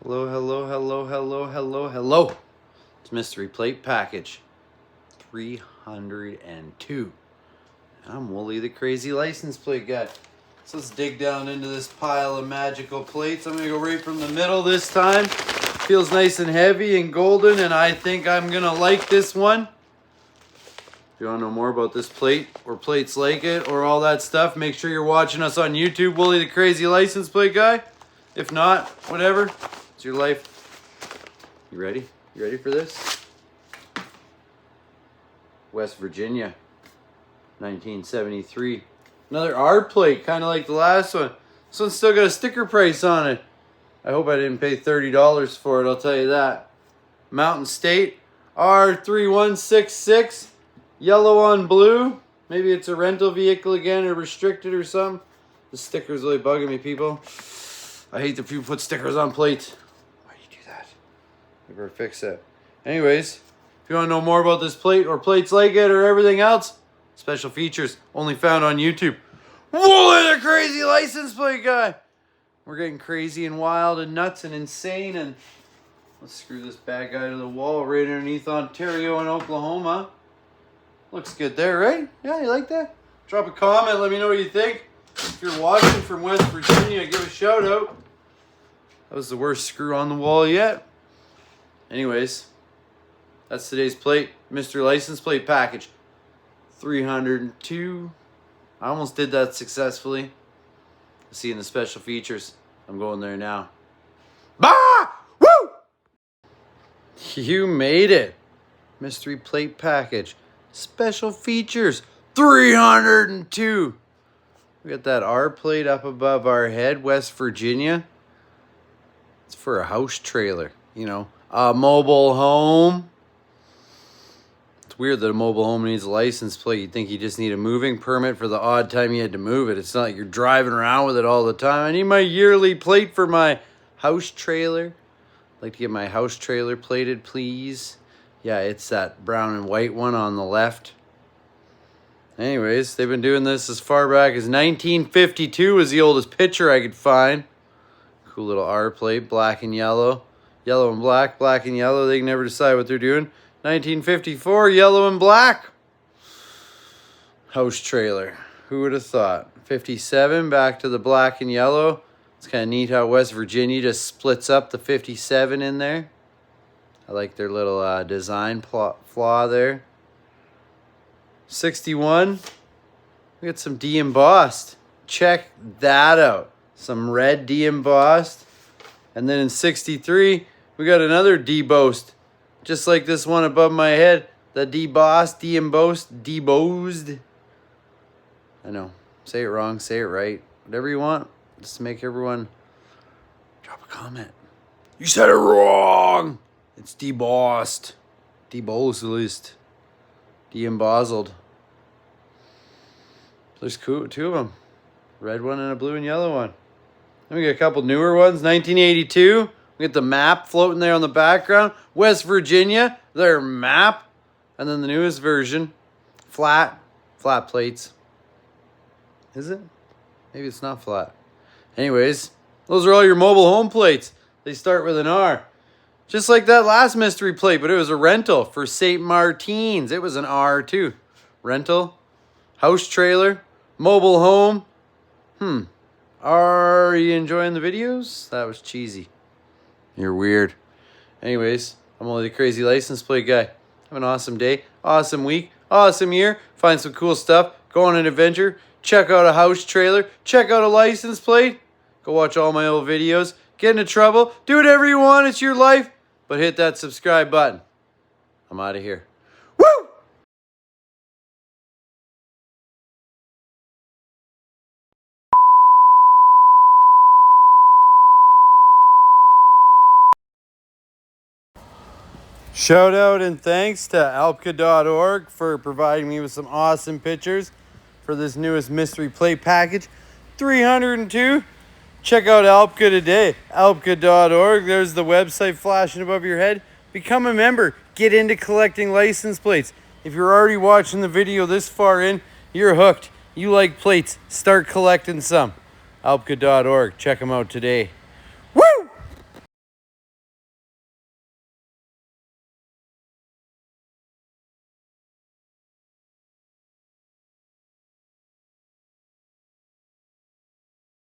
Hello, hello, hello, hello, hello, hello. It's Mystery Plate Package 302. I'm Wooly, the crazy license plate guy. So let's dig down into this pile of magical plates. I'm going to go right from the middle this time. Feels nice and heavy and golden, and I think I'm going to like this one. If you want to know more about this plate or plates like it or all that stuff, make sure you're watching us on YouTube, Wooly, the crazy license plate guy. If not, whatever. It's your life. You ready? You ready for this? West Virginia, 1973. Another R plate, kind of like the last one. This one's still got a sticker price on it. I hope I didn't pay $30 for it, I'll tell you that. Mountain State, R3166, yellow on blue. Maybe it's a rental vehicle again or restricted or something. The sticker's really bugging me, people. I hate that people put stickers on plates. Why do you do that? We better fix that. Anyways, if you want to know more about this plate or plates like it or everything else, special features only found on YouTube. Whoa, the crazy license plate guy. We're getting crazy and wild and nuts and insane. And let's screw this bad guy to the wall right underneath Ontario and Oklahoma. Looks good there, right? Yeah, you like that? Drop a comment. Let me know what you think. If you're watching from West Virginia, give a shout out. That was the worst screw on the wall yet. Anyways, that's today's plate. Mr. License Plate Package 302. I almost did that successfully. See you in the special features. I'm going there now. Bah! Woo! You made it. Mystery Plate Package. Special features 302. We got that R plate up above our head, West Virginia. It's for a house trailer, you know, a mobile home. It's weird that a mobile home needs a license plate. You'd think you just need a moving permit for the odd time you had to move it. It's not like you're driving around with it all the time. I need my yearly plate for my house trailer. I'd like to get my house trailer plated, please. Yeah, it's that brown and white one on the left. Anyways, they've been doing this as far back as 1952 was the oldest picture I could find. Cool little R plate, black and yellow. Yellow and black, black and yellow. They can never decide what they're doing. 1954, yellow and black. House trailer. Who would have thought? 57, back to the black and yellow. It's kind of neat how West Virginia just splits up the 57 in there. I like their little design flaw there. 61, we got some de-embossed. Check that out. Some red de-embossed. And then in 63, we got another debossed. Just like this one above my head. The debossed, de-embossed, debosed. I know. Say it wrong, say it right. Whatever you want. Just to make everyone drop a comment. You said it wrong. It's debossed. Debossed. De-embossed. There's two of them. Red one and a blue and yellow one. Then we got a couple newer ones. 1982. We got the map floating there on the background. West Virginia, their map. And then the newest version. Flat plates. Is it? Maybe it's not flat. Anyways, those are all your mobile home plates. They start with an R. Just like that last mystery plate, but it was a rental for St. Martin's. It was an R too. Rental, house trailer, mobile home. Are you enjoying the videos? That was cheesy. You're weird. Anyways, I'm only the crazy license plate guy. Have an awesome day, awesome week, awesome year. Find some cool stuff. Go on an adventure. Check out a house trailer. Check out a license plate. Go watch all my old videos. Get into trouble. Do whatever you want. It's your life. But hit that subscribe button. I'm out of here. Woo! Shout out and thanks to alpka.org for providing me with some awesome pictures for this newest mystery plate package 302. Check out Alpka today, alpka.org. There's the website flashing above your head. Become a member. Get into collecting license plates. If you're already watching the video this far in, you're hooked. You like plates. Start collecting some. alpka.org. Check them out today.